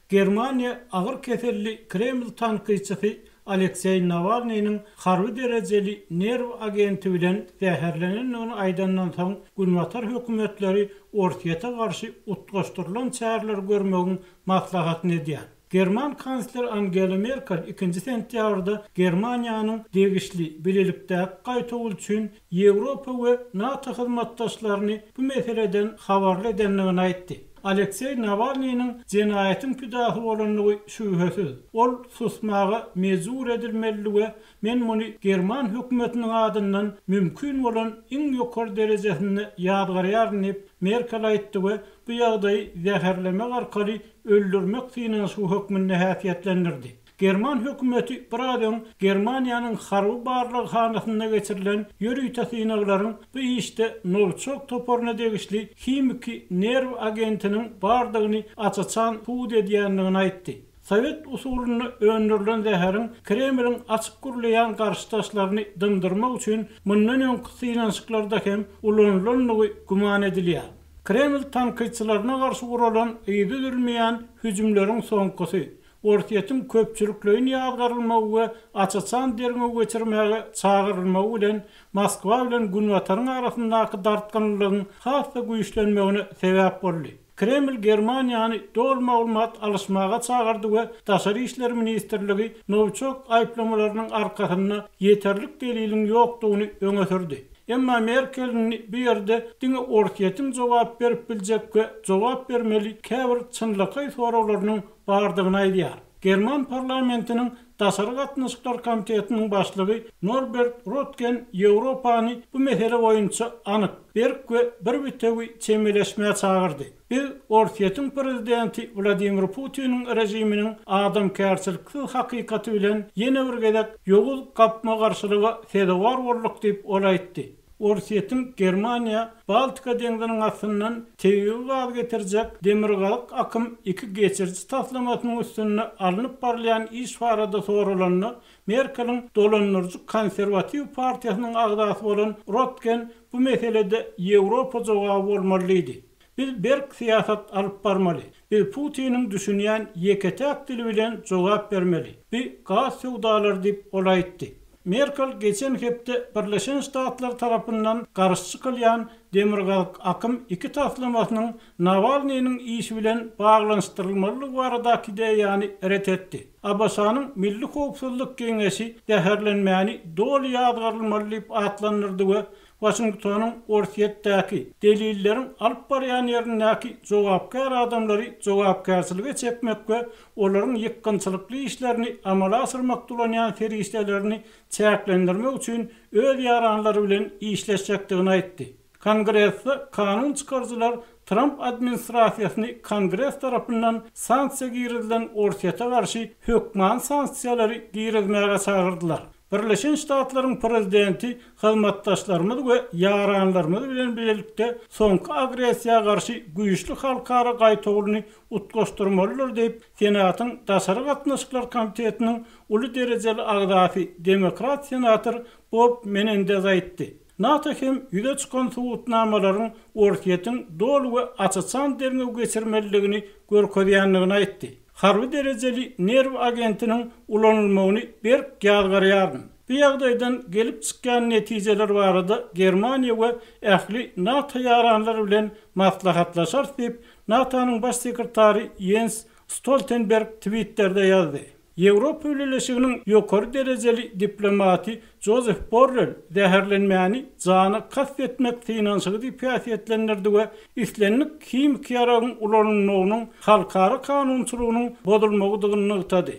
Germaniya ağır keselli Kreml tanqyçysy Aleksey Navalny'nin harby derejeli nerv agenti bilen zäherlenen onu aýdandan soň Günwatar hökümetleri ortaýata garşy utgaşdyrylan çäreler görmegiň maslahatyny edýär. German kansler Angela Merkel 2 sentýabrda Germaniýanyň degişli bilelikde gaýtaw üçin Ýewropa we NATO hyzmatdaşlaryny bu meseleden habarly edenligini aýtdy. Aleksey Navalny'nin jenaýatyň pidahy bolanlygy şübhesiz. Ol susmaga mezur edilmeligi men muny German hökümetiniň adyndan mümkin bolan iň ýokary derejesinde ýadgarýaryn diýip Merkel aýtdy we bu ýagdaý zäherlemek arkaly öldürmek finansy hökmüne häsiýetlendirdi. German hökümeti buradan Germaniýanyň harby barlygy hanasyna geçirilen ýörüýte synaglaryň bu işde Novichok toporuna degişli himiki nerv agentiniň bardygyny açaçan puud edýändigini aýtdy. Sovet usulyny öndürilen zäherin Kremlin açyk gürleýän garşydaşlaryny dındyrmak üçin mundan öňki synanşyklarda hem ulanylanyny guman edilýär. Kreml tanqyçylaryna garşy guralan ýyldyrylmaýan hüjümleriň soňkysy ortaýatyň köpçülikligiň ýagarylmagy we açaçan derňe geçirmäge çagyrylmagy bilen Moskwa bilen Günwataryň arasyndaky dartganlygyň hasda güýçlenmegine sebäp boldy. Kreml Germaniýany dol maglumat alışmaga çagyrdy we Daşary işler ministrligi Novichok aýplamalarynyň arkasyna ýeterlik deliliň ýokdugyny öňe sürdi. Emma Merkel'in bir yerde diňe ortaýatyň jogap berip biljek we jogap bermeli käbir çynlyky soraklarynyň bardygyny aýdýar. German parlamentiniň Daşary gatnaşyklar komitetiniň başlygy Norbert Röttgen Ýewropany bu mesele boýunça anyk, berk we bir bitegi çemeleşmäge çagyrdy. Bir ortaýatyň prezidenti Vladimir Putiniň rejiminiň adamkärçilikli hakykaty bilen ýene bir gezek ýogul gapma garşylygy sedewar bolduk diýip ol aýtdy. Ortaýatyň Germaniýa Baltika deňziňiň aslyndan teýyg gaz getirjek demirgalyk akym 2 geçirji taslamatynyň üstüne alınıp barlayan iş barada sorulanyny Merkel'in dolanırjy konserwatiw partiýasynyň agdasy bolan Röttgen bu meselede Ýewropa jogaby bolmalydy. Biz berk siyasat alıp barmaly. Biz Putiniň düşünýän ýeketek dili bilen jogap bermeli. Biz gaz sowdalary diýip ol aýtdy. Merkel geçen hepde Birleşen Ştatlar tarapyndan garşy kılýan demirgalyk akym 2 taslamasynyň Navalny'nin işi bilen baglanşdyrylmalygy baradaky ideýany ret etdi. Abasanyň Milli Howpsuzlyk Geňeşi zäherlenmäni dol ýadgarylmaly diýip atlandyrdy we Washingtonyň ortaýatdaky delillerin alyp barýan ýerindäki jogapkar adamlary jogapkärçiligi çekmek we olaryň ýykgynçylykly işlerini amala asyrmakda bolan feriştelerini çäklendirmek üçin öz ýaranlary bilen işleşjekdigini aýtdy. Kongressde kanun çykarjylar Trump administrasiýasyny Kongress tarapyndan sanksiýa girilen ortaýata garşy hökman sanksiýalary girizmäge çagyrdylar. Birleşen Ştatlaryň prezidenti hyzmatdaşlarymyz we ýaranlarymyz bilen birlikde soňky agresiýaga garşy güýçli halkara gaýtawlyny utgaşdyrmalylar diýip Senatyň Daşary gatnaşyklar komitetiniň uly derejeli agdasy demokrat senator Bob Menendez aýtdy. NATO hem ýüze çykan suwutnamalaryň ortaýatyň dol we açaçan derňe geçirmeliligini görkezýänligini aýtdy. Harby derejeli nerv agentiniň ulanylmagyny berk ýadgarýaryn. Bu ýagdaýdan gelip çykkan netijeler barada Germaniýa we ähli NATO ýaranlary bilen maslahatlaşar diýip NATO'nyň baş sekretary Jens Stoltenberg Twitter'de ýazdy. Ýewropa Birleşiginiň ýokary derejeli diplomaty Joseph Borrell zäherlenmäni jany kastetmek finansygy diýip häsiýetlendirdi we islenlik kimik ýaragyň ulanmagynyň halkara kanunçylygynyň bozulmagydygyny ýytady.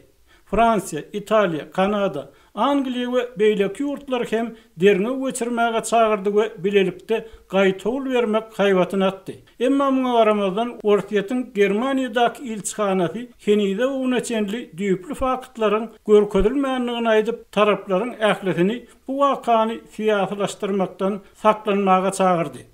Fransiýa, Italiýa, Kanada, Angliýa we beýleki ýurtlar hem derňe geçirmäge çagyrdy we bilelikde gaýtawl bermek haýwatyny atdy. Emma muňa garamazdan ortaýatyň Germaniýadaky ilçihanasy henide unaçenli düýpli faktlaryň görkezilmänligini aýdyp taraplaryň ählisini bu wakany siýasylaşdyrmakdan saklanmaga çagyrdy.